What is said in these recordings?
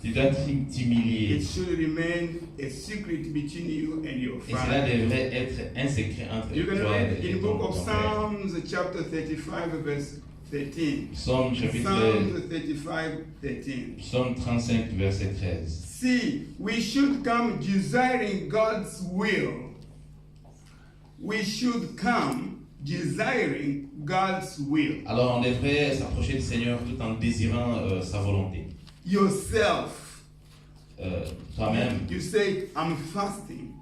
Tu dois t'humilier. It should remain a secret between you and your Et cela father. devrait être un secret entre You can toi read et in ton book of père. Psalms, chapter 35, verse 13. Psaume chapitre Psalms 35, 13. Psaume 35, verset 13. See, we should come desiring God's will. We should come desiring God's will. Alors on devrait s'approcher du Seigneur tout en désirant sa volonté. Yourself. Toi-même, You say, I'm fasting.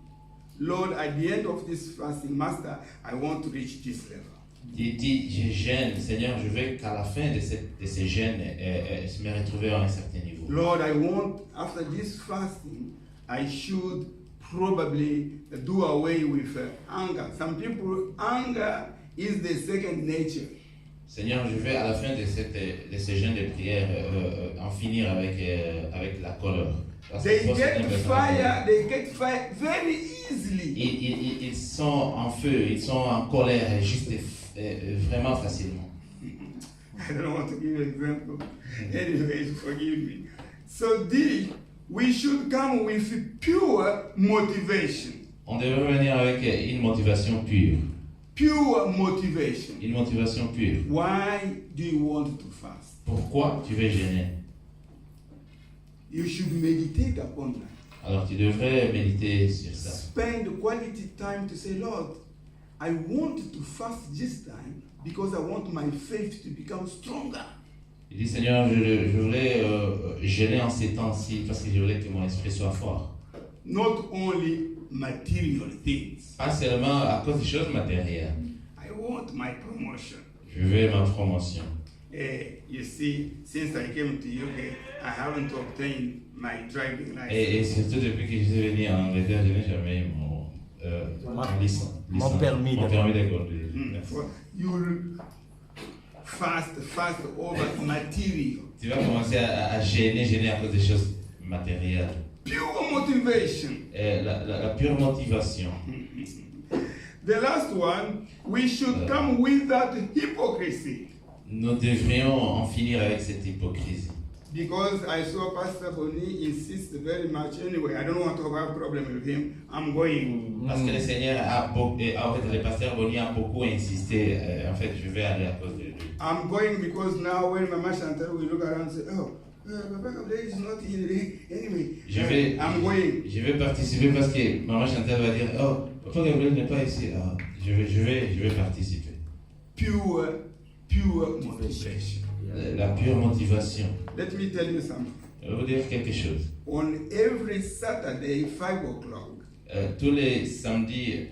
Lord, at the end of this fasting, Master, I want to reach this level. tu dis, je gêne, Seigneur, je veux qu'à la fin de ces gènes, je me retrouve à un certain niveau. Lord, I want, after this fasting, I should probably do away with anger. Some people, anger is the second nature. Seigneur, je vais à la fin de ces jeûnes de prière en finir avec la colère. Parce que They pour certaines get personnes, fire very easily. ils sont en feu, ils sont en colère, juste vraiment facilement. I don't want to give an example. Anyways, forgive me. So we should come with pure motivation. On devrait venir avec une motivation pure. Pure motivation. Une motivation pure. Why do you want to fast? Pourquoi tu veux jeûner? You should meditate upon that. Alors tu devrais méditer sur ça. Spend quality time to say, Lord, I want to fast this time because I want my faith to become stronger. Il dit, Seigneur, je voulais jeûner en ces temps-ci parce que je voulais que mon esprit soit fort. Not only material things. Pas seulement à cause des choses matérielles. I want my promotion. Je veux ma promotion. You see, since I came to UK, I haven't obtained my driving license. Et surtout depuis que je suis venu en Angleterre, je n'ai jamais eu mon licence. Mon permis de conduire. Merci. You fast over material. Tu vas commencer à gêner à cause des choses matérielles. Pure motivation. La pure motivation. The last one, we should come without hypocrisy. Nous devrions en finir avec cette hypocrisie. Because I saw Pastor Boni insist very much. Anyway, I don't want to have a problem with him. I'm going. Parce que le Seigneur en fait, le pasteur Boni a beaucoup insisté. En fait, je vais aller à cause de lui. I'm going because now when Mama Chantal will look around and say, oh, Papa Gabriel is not in anyway. I'm going. Je vais participer parce que Maman Chantal va dire, oh, Papa Gabriel n'est pas ici. Ah, je vais participer. Pure motivation. La pure motivation. Let me tell you something. Je vais vous dire quelque chose. On every Saturday, 5 o'clock, Tous les samedis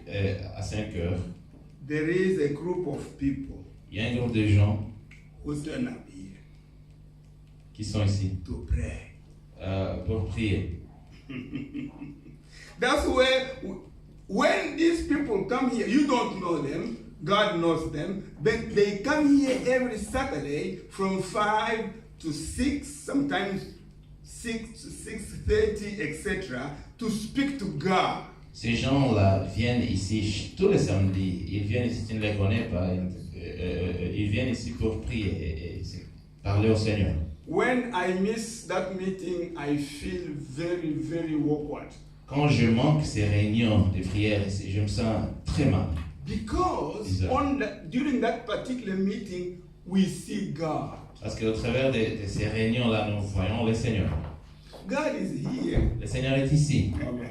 à 5 heures, there is a group of people il y a un groupe de gens who turn up here qui sont ici to pray. pour prier. That's where, when these people come here, you don't know them, God knows them, but they come here every Saturday from 5 to 6, sometimes 6 to 6:30, etc., to speak to God. Ces gens-là viennent ici tous les samedis. Ils viennent ici, tu ne les connais pas. Ils viennent ici pour prier et parler au Seigneur. When I miss that meeting, I feel very, very awkward. Quand je manque ces réunions de prière, je me sens très mal. Because during that particular meeting, we see God. Parce qu'au travers de ces réunions-là, nous voyons le Seigneur. God is here. Le Seigneur est ici. Amen.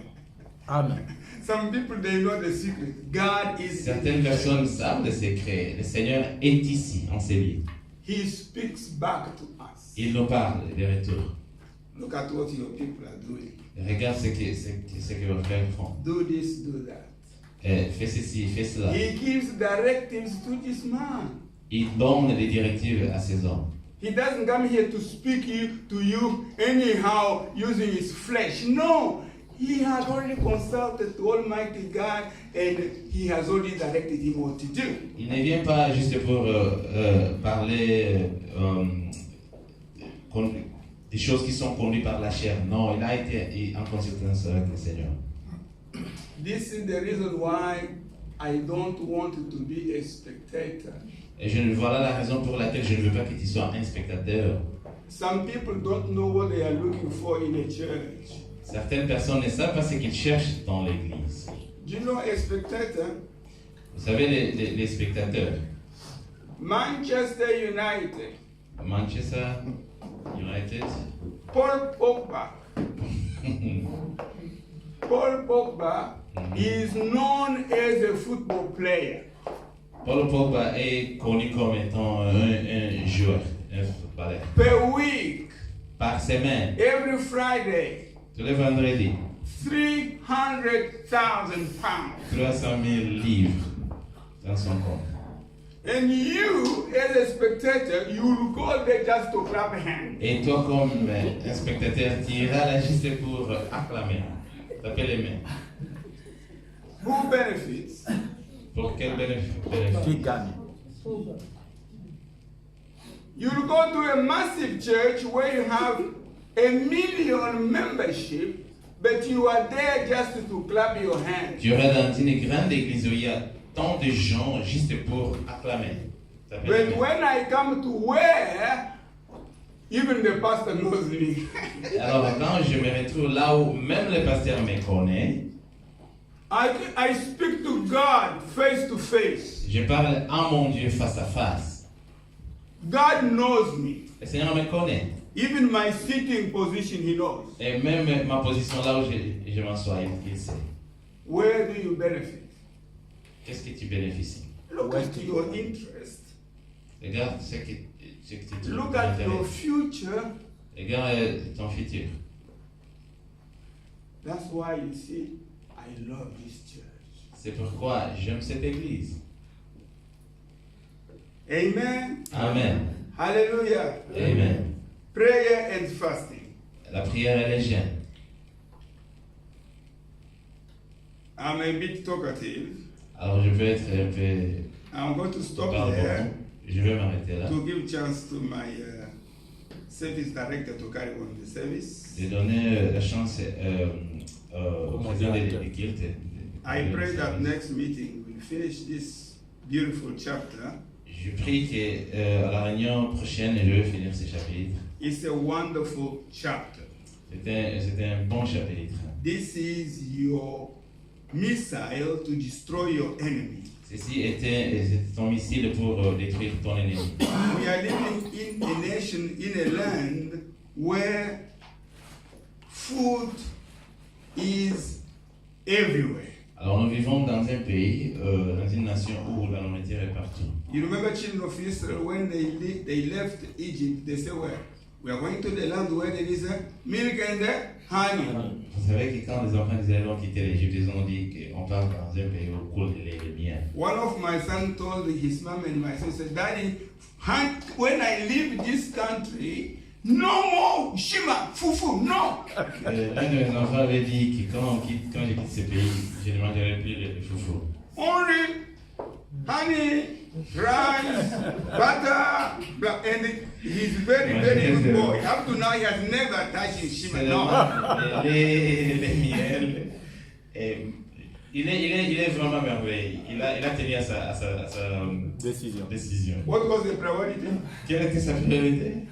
Amen. Some people, they know the secret. God is Certaines personnes savent le secret. Le Seigneur est ici, en ces lieux. He speaks back to us. Il nous parle de retour. Look at what your people are doing. Regarde ce que vos frères font. Do this, do that. Fais ceci, fais cela. He gives directives to this man. Il donne des directives à ces hommes. He doesn't come here to speak to you anyhow using his flesh. No. He has already consulted the Almighty God and he has already directed him what to do. Il ne vient pas juste pour parler des choses qui sont conduites par la chair. Non, il a été en consultance avec le Seigneur. This is the reason why I don't want to be a spectator. Et voilà la raison pour laquelle je ne veux pas que tu sois un spectateur. some people don't know what they are looking for in a church. Certaines personnes ne savent pas ce qu'ils cherchent dans l'église. Do you know a spectator? Vous savez, les spectateurs, Manchester United, Manchester United, Paul Pogba. Paul Pogba is known as a football player. Paul Pogba est connu comme étant un joueur, un footballeur. Per week, Par semaine, every Friday, tous les vendredis, 300,000 pounds. 300 000 livres dans son compte. And you, as a spectator, you will go there just to clap hands. Et toi, comme un spectateur, tu iras là juste pour acclamer, taper les mains. Who benefits? Pour quel Qui bénéfice? gagne? You will go to a massive church where you have 1 million membership, but you are there just to clap your hands. Tu iras dans une grande église où il y a tant de gens juste pour acclamer. Taper les But mains. when I come to where even the pastor knows me, Alors quand je me retrouve là où même le pasteur me connaît, I speak to God face to face. je parle à mon Dieu face à face. God knows me. Le Seigneur me connaît. Even my sitting position, He knows. Et même ma position là où je m'assois, il sait. Where do you benefit? Qu'est-ce que tu bénéficies? Look at your interest. Regarde ce que tu Look at your t'intéresses. future. Regarde ton futur. That's why you see, I love this church. C'est pourquoi j'aime cette église. Amen. Amen. Hallelujah. Amen. Prayer and fasting. La prière et le jeûne. I'm a bit talkative. Alors je peux être un peu I'm going to stop parle there beaucoup. Je vais m'arrêter là. to give chance to my service director to carry on the service. De donner la chance au président des guildes. I pray that next meeting we'll finish this beautiful chapter. Je prie que à la réunion prochaine, je vais finir ce chapitre. It's a wonderful chapter. C'était un bon chapitre. This is your missile to destroy your enemy. Ceci était ton missile pour détruire ton ennemi. We are living in a nation, in a land where food is everywhere. Alors nous vivons dans un pays, dans une nation où la nourriture est partout. You remember children of Israel when they left Egypt, they said, well, we are going to the land where there is milk and honey. Vous savez que quand les enfants d'Israël ont quitté l'Égypte, ils ont dit qu'on part dans un pays où coule le lait et le miel. One of my sons told his mom and my sister, Daddy, when I leave this country, no more shima, fufu, no. Un de mes enfants avait dit que quand je quitte ce pays, je ne mangerai plus le foufou. Only honey, rice, butter, and he's very, very good boy. Up to now, he has never touched his shima. No. Le lait, le miel. Et il est vraiment merveilleux. Il a tenu à sa décision. What was the priority? Quelle était sa priorité?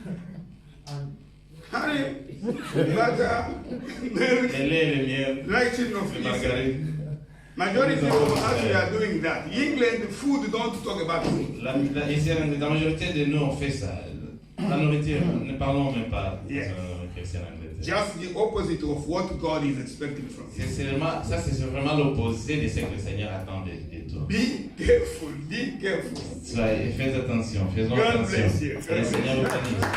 Honey, butter, milk, Le lait, le miel, like children of le Israel. margarine. Majority of us we are doing that. England, food don't talk about food. La majorité de nous on fait ça. La nourriture, ne parlons même pas de Yeah. chrétien Angleterre. Just the opposite of what God is expecting from you. C'est vraiment l'opposé de ce que le Seigneur attend de toi. Be careful, be careful. Faites attention, faisons God attention. bless you. Que le Seigneur vous bénisse.